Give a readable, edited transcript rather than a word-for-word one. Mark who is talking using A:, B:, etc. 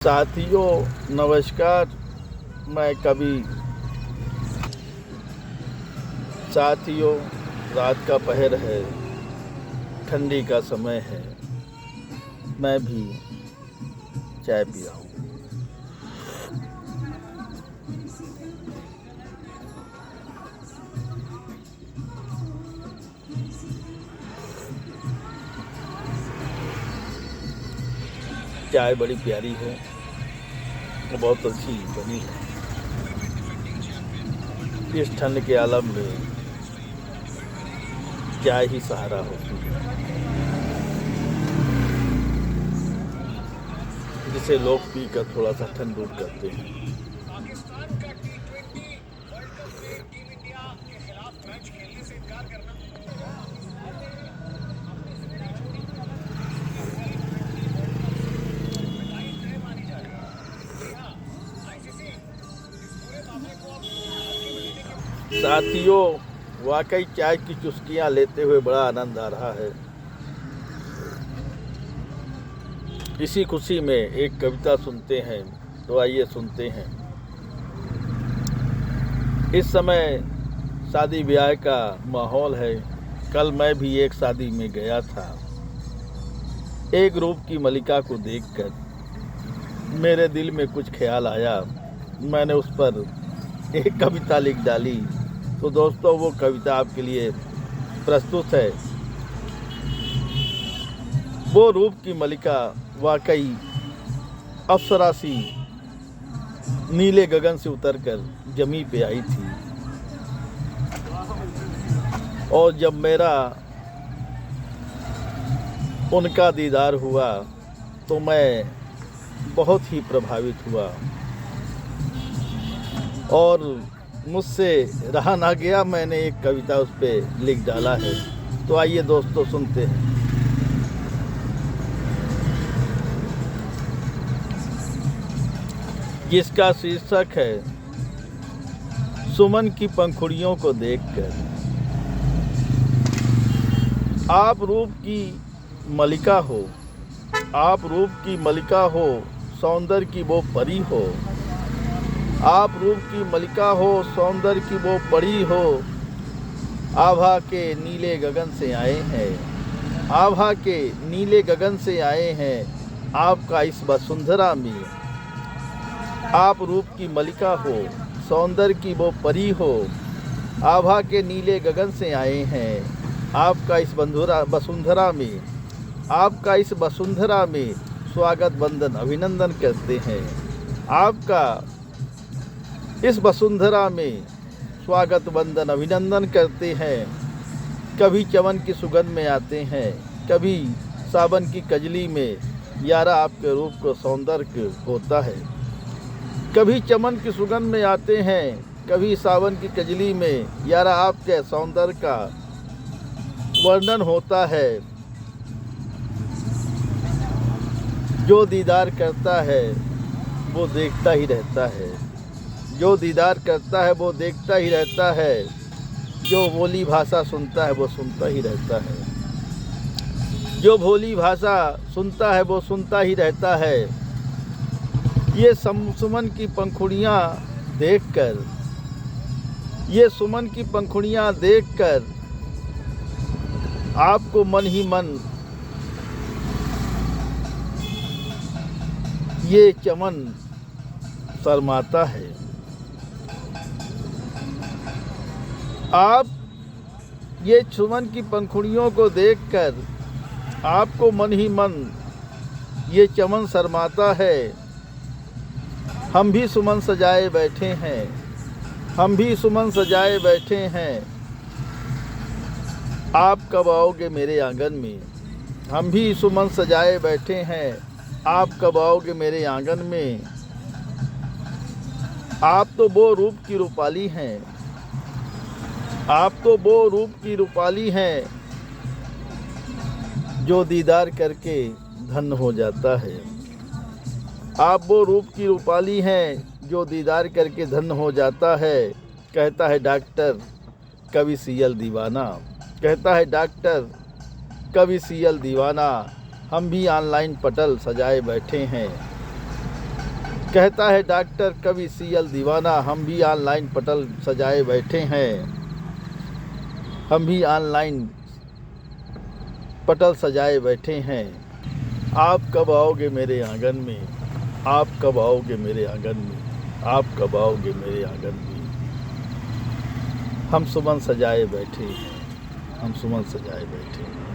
A: साथियों नमस्कार। मैं कवि। साथियों, रात का पहर है, ठंडी का समय है, मैं भी चाय पी रहा हूँ। चाय बड़ी प्यारी है, बहुत अच्छी बनी है। इस ठंड के आलम में चाय ही सहारा होती है, जिसे लोग पीकर थोड़ा सा ठंड दूर करते हैं।
B: पाकिस्तान का T20 वर्ल्ड कप में टीम इंडिया के खिलाफ मैच खेलने से इनकार करना तय मानी जा रही है। आईसीसी इस पूरे मामले को अब हल्के में लेने के
A: साथियों, वाकई चाय की चुस्कियां लेते हुए बड़ा आनंद आ रहा है। इसी खुशी में एक कविता सुनते हैं, तो आइए सुनते हैं। इस समय शादी ब्याह का माहौल है। कल मैं भी एक शादी में गया था। एक रूप की मलिका को देखकर मेरे दिल में कुछ ख्याल आया। मैंने उस पर एक कविता लिख डाली। तो दोस्तों, वो कविता आपके लिए प्रस्तुत है। वो रूप की मलिका वाकई अप्सरा सी नीले गगन से उतरकर जमी पे आई थी, और जब मेरा उनका दीदार हुआ तो मैं बहुत ही प्रभावित हुआ और मुझसे रहा ना गया। मैंने एक कविता उस पर लिख डाला है। तो आइए दोस्तों सुनते हैं। जिसका शीर्षक है सुमन की पंखुड़ियों को देखकर। आप रूप की मलिका हो, आप रूप की मलिका हो, सौंदर्य की वो परी हो। आप रूप की मलिका हो, सौंदर्य की वो परी हो। आभा के नीले गगन से आए हैं, आभा के नीले गगन से आए हैं आपका इस वसुंधरा में। आप रूप की मलिका हो, सौंदर्य की वो परी हो। आभा के नीले गगन से आए हैं आपका इस वसुंधरा में। आपका इस वसुंधरा में स्वागत वंदन अभिनंदन करते हैं। आपका इस वसुंधरा में स्वागत वंदन अभिनंदन करते हैं। कभी चमन की सुगंध में आते हैं, कभी सावन की कजली में यारा आपके रूप को सौंदर्य होता है। कभी चमन की सुगंध में आते हैं, कभी सावन की कजली में यारा आपके सौंदर्य का वर्णन होता है। जो दीदार करता है वो देखता ही रहता है, जो दीदार करता है वो देखता ही रहता है। जो भोली भाषा सुनता है वो सुनता ही रहता है, जो भोली भाषा सुनता है वो सुनता ही रहता है। ये सुमन की पंखुड़ियाँ देखकर, ये सुमन की पंखुड़ियाँ देखकर आपको मन ही मन ये चमन शर्माता है। आप ये सुमन की पंखुड़ियों को देखकर आपको मन ही मन ये चमन शर्माता है। हम भी सुमन सजाए बैठे हैं, हम भी सुमन सजाए बैठे हैं। आप कब आओगे मेरे आंगन में। हम भी सुमन सजाए बैठे हैं, आप कब आओगे मेरे आंगन में। आप तो वो रूप की रूपाली हैं, आप तो वो रूप की रूपाली हैं जो दीदार करके धन्य हो जाता है। आप वो रूप की रूपाली हैं जो दीदार करके धन्य हो जाता है। कहता है डॉक्टर कवि सियल दीवाना, कहता है डॉक्टर कवि सियल दीवाना। हम भी ऑनलाइन पटल सजाए बैठे हैं, कहता है डॉक्टर कवि सीएल दीवाना, हम भी ऑनलाइन पटल सजाए बैठे हैं, हम भी ऑनलाइन पटल सजाए बैठे हैं। आप कब आओगे मेरे आंगन में, आप कब आओगे मेरे आंगन में, आप कब आओगे मेरे आंगन में। हम सुमन सजाए बैठे हैं, हम सुमन सजाए बैठे हैं।